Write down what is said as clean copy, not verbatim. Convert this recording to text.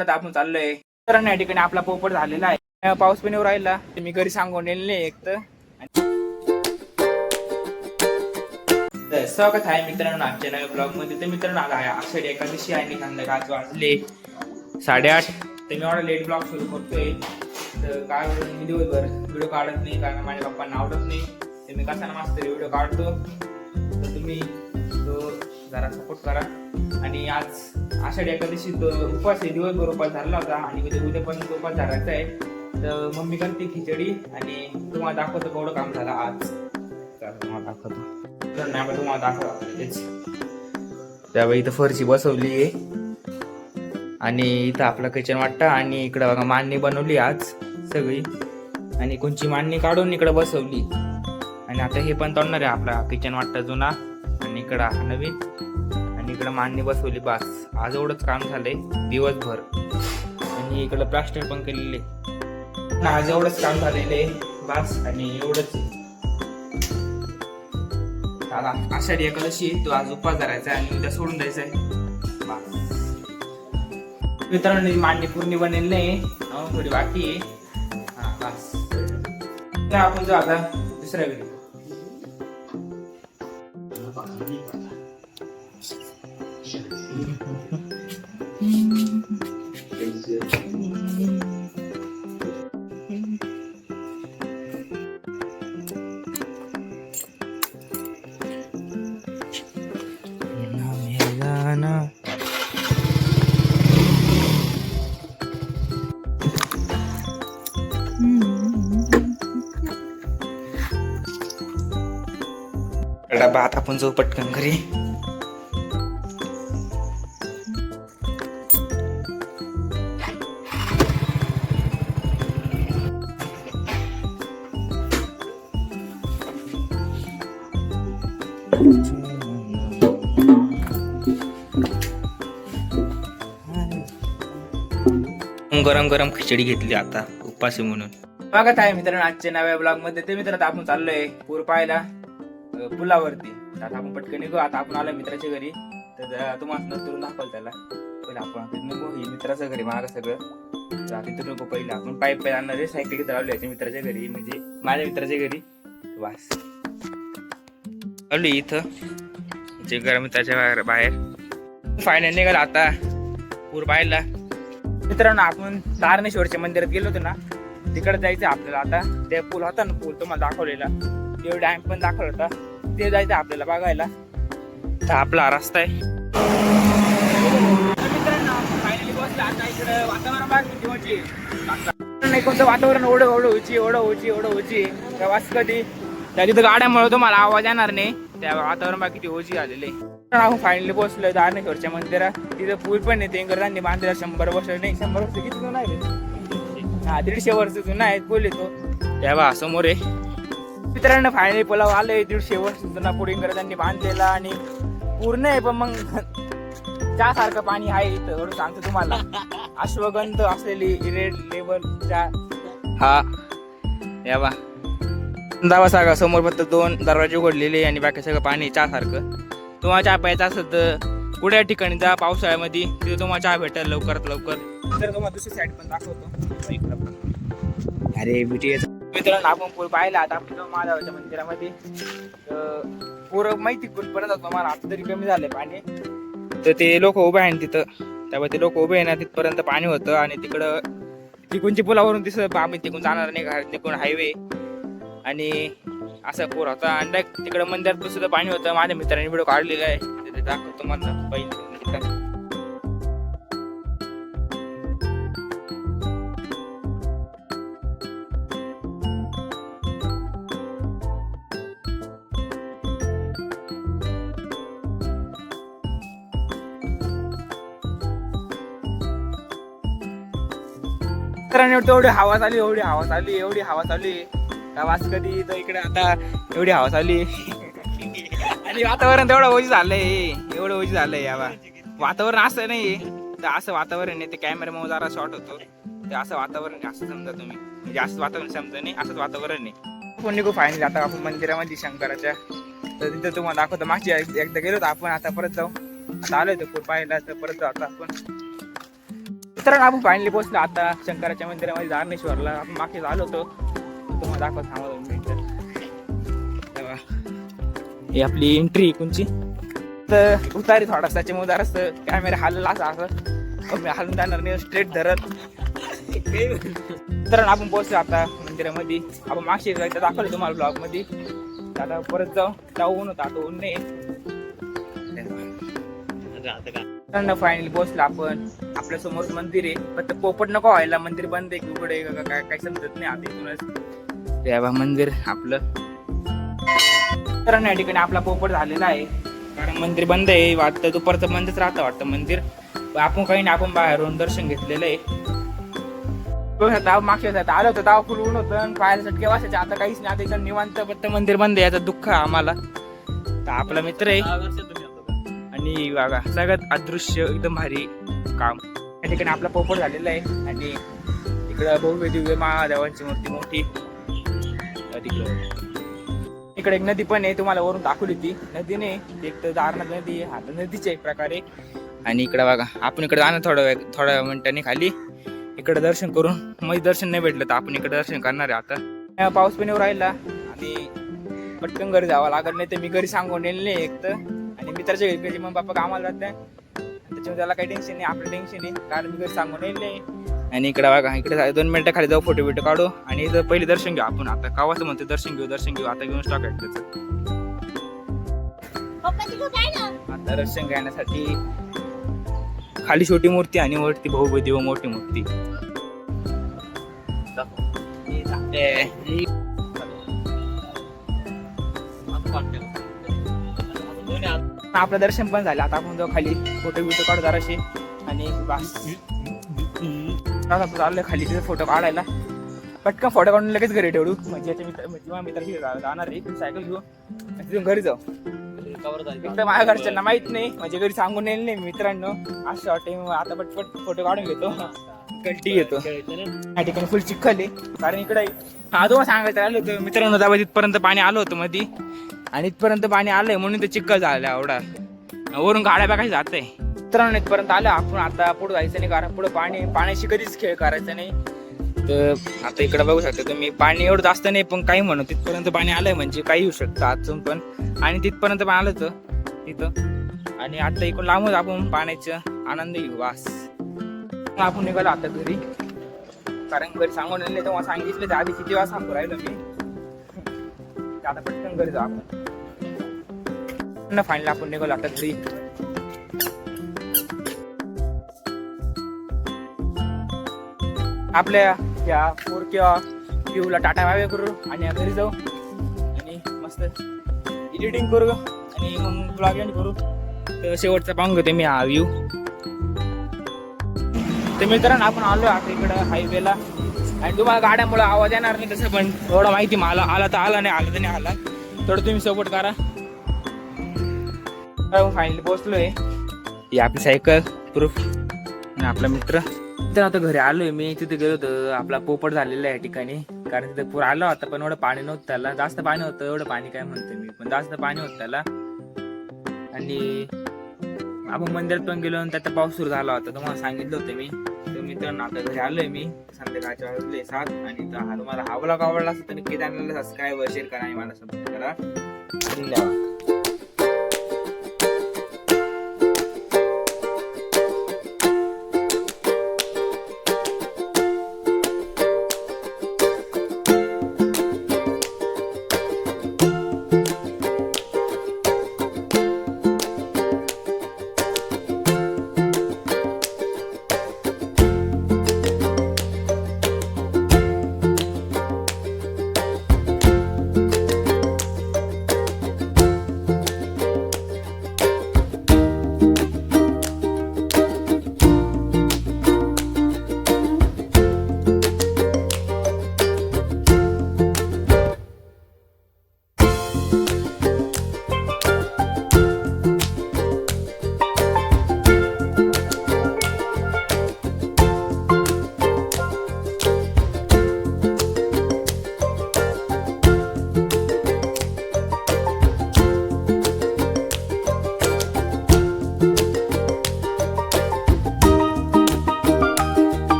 आता आपण चाललोय तर या ठिकाणी आपला पोपट झालेला आहे. पाऊस पण येऊ राहिला ते मी घरी सांगून नेले एक तर स्वागत आहे मित्रांनो आजच्या नव्या ब्लॉग मध्ये. तर मित्रांनो आज आहे आषाढी एकादशी आणि संध्याकाळ वाजले 8:30. तर मी एवढा लेट ब्लॉग सुरू करतोय. तर काय मी दिवसभर व्हिडिओ काढत नाही कारण माझ्या पप्पांना आवडत नाही. तर मी कसा मस्त व्हिडिओ काढतो तर तुम्ही तो जरा सपोर्ट करा. आणि आज आषाढी एकादशी उपवास आहे, दिवसभर उपवास धरला होता आणि उद्या पण उपवास धरायचा आहे. तर मम्मी करते खिचडी आणि तुम्हाला दाखवतो केवढं काम झालं आज. तुम्हाला दाखवतो तुम्हाला दाखवा तेच. त्यावेळी इथं फरशी बसवली आहे आणि इथं आपलं किचन वाटतं आणि इकडं बघा मांडणी बनवली आज सगळी आणि कोणची मांडणी काढून इकडं बसवली. आणि आता हे पण तोडणार आहे आपला किचन वाटतं जुना आणि इकडं हा नवीन आणि इकडं मांडणी बसवली. बस आज एवढंच काम झालंय दिवसभर. आणि इकडं प्लास्टर पण केलेले. आज एवढंच काम झालेलं आहे बस. आणि एवढंच आता आषाढी एकादशी तो आज उपवास धरायचा आहे आणि उद्या सोडून द्यायचा आहे. मित्रांनो मांडणी पूर्ण बनलेली नाही, थोडी बाकी आहे. हा बस आपण जाऊ आता दुसऱ्या व्हिडिओ. डबा आता आपण जाऊ पटकन घरी. गरम गरम खिचडी घेतली आता उपासी म्हणून. स्वागत आहे मित्रांनो आजच्या नव्या ब्लॉग मध्ये. ते मित्रांनो आपण चाललोय पूर पाहायला पुलावरती. आता आपण पटकन निघू. आता आपण आलो मित्राच्या घरी. तर तुम्हाला नंतर दाखवलं त्याला पहिले आपण नको ही मित्राचं घरी मागं सगळं तिथं नको. पहिले आपण पाईप आणणार सायकल घेत राहिलो याच्या मित्राच्या घरी म्हणजे माझ्या मित्राच्या घरी. बस आलो इथं जे घर मित्राच्या बाहेर फायनल निघाला आता पूर पाहायला. मित्रांनो आपण तारणेश्वरच्या मंदिरात गेलो होतो ना तिकडे जायचं आपल्याला. आता ते पूल होता ना पूल तुम्हाला दाखवलेला ते डॅम पण दाखवला होता ते जायचं आपल्याला बघायला. तर आपला रस्ता आहे. मित्रांनो फायनली बसला आता इकडे वातावरण नाही कोणतं वातावरण एवढं उची प्रवास कधी त्या तिथं गाड्यामुळे तुम्हाला आवाज येणार नाही. त्या वातावरण बाकी किती ओझी आलेले. आपण फायनली पोहोचलोय तारणेश्वरच्या मंदिरात. तिथं पूल पण येते इंग्रजांनी बांधलेला 100 वर्ष नाही 100 वर्ष किती जुना आहे. हा 150 वर्ष जुना आहे पूल येतो तेव्हा समोर आहे. मित्रांनो फायनली पुलाव आलोय 150 वर्ष जुना पूल इंग्रजांनी बांधलेला आणि पूर्ण आहे पण मग चहा सारखं पाणी आहे इथं एवढं सांगतो तुम्हाला. अश्वगंध असलेली रेड लेवलच्या हा यावा दावा सागा समोर फक्त 2 दरवाजे उघडलेले आणि बाकी सगळं पाणी चहा सारखं. तुम्हाला चहा प्यायचा असेल तर कुठल्या ठिकाणी जा पावसाळ्यामध्ये तिथे तुम्हाला चहा भेटेल लवकरात लवकर. तर तुम्हाला दुसरी साईड पण दाखवतो इकडं पण. अरे बीटीएस मित्रांनो आपण पूर पाहिला. आता आपण महादेवाच्या मंदिरामध्ये पूर माहिती कुठपर्यंत जातो मला आता तरी कमी झालंय पाणी. तर ते लोक उभे आहे तिथं त्यामुळे ते लोक उभे आहे ना तिथपर्यंत पाणी होतं. आणि तिकडं तिकूनची पुलावरून दिसत आम्ही तिकून जाणार नाही घरात तिकून हायवे आणि असा पूर होता. आणि तिकडं मंदिरात सुद्धा पाणी होतं. माझ्या मित्रांनी व्हिडिओ काढलेला आहे ते दाखवतो मला पहिले. एवढी हवा चालली एवढी हवा चालली वास कधी तर इकडे आता एवढी हवा चालली आणि वातावरण तेवढं ओझी झालंय यावा. वातावरण असं नाही तर असं वातावरण आहे ते कॅमेरा जरा शॉर्ट होतो ते असं वातावरण असं समजा तुम्ही म्हणजे असं वातावरण समजा नाही असंच वातावरण आहे. आपण निघू फायनली आता आपण मंदिरामध्ये शंकराच्या. तर तिथं तुम्हाला दाखवतो मागची एकदा गेलो तर आपण आता परत जाऊ. आता आलोय तर पाहायला तर परत जाऊ आता आपण. मित्रांनो आपण फायनली पोहोचलो आता शंकराच्या मंदिरामध्ये दारणेश्वरला. आपण मागे आलो होतो, तुम्हाला दाखवत थांबा 2 मिनिटं. तेव्हा ही आपली एंट्री कोणची तर उतारी थोडासा त्याच्यामुळे जरास कॅमेरा हलला असं मी हलून जाणार नाही, स्ट्रेट धरत. तर आपण पोहोचलो आता मंदिरामध्ये. आपण मागशी जायचं दाखवलं तुम्हाला ब्लॉग मध्ये. आता परत जाऊ ऊन होता, आता ऊन नाही. फायनली पोहोचलो आपण. आपल्या समोर मंदिर आहे, फक्त पोपट नको व्हायला. मंदिर बंद आहे की उघडे काय काय समजत नाही आता इथूनच. तेव्हा मंदिर आपलं तर या ठिकाणी आपला पोपट झालेला आहे, कारण मंदिर बंद आहे. वाटतं दुपारचं बंदच राहतं वाटतं मंदिर. आपण काही नाही, आपण बाहेरून दर्शन घेतलेलं आहे. मागच्या आलं होतं तेव्हा फुल ऊन होतं, पाहायला चटके वासायचे. आता काहीच नाही, आता एकदम निवांत. फक्त मंदिर बंद आहे याचं दुःख आहे आम्हाला. तर आपला मित्र आहे आणि बघा सगळ्यात अदृश्य एकदम भारी काम. या ठिकाणी आपला पोपट झालेला आहे आणि इकडं भव्य दिव्य महादेवांची मूर्ती मोठी. इकडे एक नदी पण आहे, तुम्हाला वरून दाखवली ती नदी नाही, एक तर दारणा नदी आहे. आता नदीच्या एक प्रकारे. आणि इकडे बघा आपण इकडे जाणं थोड्या मिनिटांनी खाली. इकडे दर्शन करून मग दर्शन नाही भेटलं तर आपण इकडे दर्शन करणार आहे. आता पाऊस पण येऊ राहिला आणि पटकन घरी जावं लागत, नाही तर मी घरी सांगून येईल नाही एक तर. आणि मित्राच्या घरी मग बाप्पा कामाला जात त्याच्यामुळे त्याला काही टेन्शन नाही, आपलं टेन्शन नाही, कारण मी घरी सांगून येईल नाही. आणि इकडे बघा इकडे 2 मिनिटं खाली जाऊ, फोटो बिटो काढू आणि इथं पहिले दर्शन घेऊ आपण. आता कावाचं म्हणतो दर्शन घेऊ आता घेऊन स्टॉक आहे त्याचं. आता दर्शन घेण्यासाठी खाली छोटी मूर्ती आणि वरती भव्य व मोठी मूर्ती. आपलं दर्शन पण झालं. आता आपण जाऊ खाली, फोटो बिटो काढू जराशे आणि बस चाललं खाली तिथे फोटो काढायला. पटकन फोटो काढून लगेच घरी ठेवू. म्हणजे मित्राची जाणार आहे, सायकल घेऊ तिथून घरी जाऊ. एकतर माझ्या घरच्यांना माहित नाही, म्हणजे घरी सांगून येईल नाही मित्रांनो. असं वाटतं आता पटपट फोटो काढून घेतो, कल्टी घेतो. या ठिकाणी फुल चिखल आहे, कारण इकडे तुम्हाला सांगायचं आलं होतं मित्रांनो. तेव्हा तिथपर्यंत पाणी आलं होतं मध्ये आणि इथपर्यंत पाणी आलंय म्हणून ते चिखल झालं एवढा. वरून गाड्या बघायला जात आहे. मित्रांनो इथपर्यंत आलं आपण. आता पुढे जायचं नाही, कारण पुढे पाण्याशी कधीच खेळ करायचा नाही. तर आता इकडे बघू शकता तुम्ही, पाणी एवढं जास्त नाही पण काही म्हणू तिथपर्यंत पाणी आलंय, म्हणजे काही होऊ शकतं अजून पण. आणि तिथपर्यंत पण आलं होतं तिथं. आणि आता इकडून लांबूच आपण पाण्याचा आनंद घेऊ. वास आपण निघालो आता घरी, कारण घरी सांगून नाही तेव्हा सांगितलं आधी किती वाज सांगू राहिलो मी. आता पटकन घरी जाऊ आपण. फायनली आपण निघालो आता घरी. आपल्या या पोरक्या व्ह्यूला टाटा बाय करू आणि घरी जाऊ आणि मस्त एडिटिंग करू आणि मग ब्लॉग एंड करू. तर शेवटचा पाहून घेतो मी हा व्ह्यू. तर मित्रांनो आपण आलो आता इकडं हायवेला आणि तुम्हाला गाड्यामुळे आवाज येणार नाही तसं, पण थोडं माहिती मला आला तर आला, नाही आला तर नाही आला. थोडं तुम्ही सपोर्ट करा. फायनली पोहोचलोय. ही आपली सायकल प्रूफ आणि आपला मित्र. तर आता घरी आलोय मी. तिथे गेलो होतो, आपला पोपट झालेला आहे या ठिकाणी, कारण तिथे पूर आला होता पण एवढं पाणी नव्हतं त्याला. जास्त पाणी होतं, एवढं पाणी काय म्हणतो मी, पण जास्त पाणी होतं त्याला. आणि आपण मंदिरात पण गेलो आणि त्याचा पाऊस सुरू झाला होता, तुम्हाला सांगितलं होतं मी. तर मित्रांनो आता घरी आलोय मी. संध्याकाळच्या वाजले 7 आणि तुम्हाला हा व्लॉग आवडला असेल तर नक्की चॅनलला सबस्क्राईब शेअर करा आणि मला सपोर्ट करा. धन्यवाद.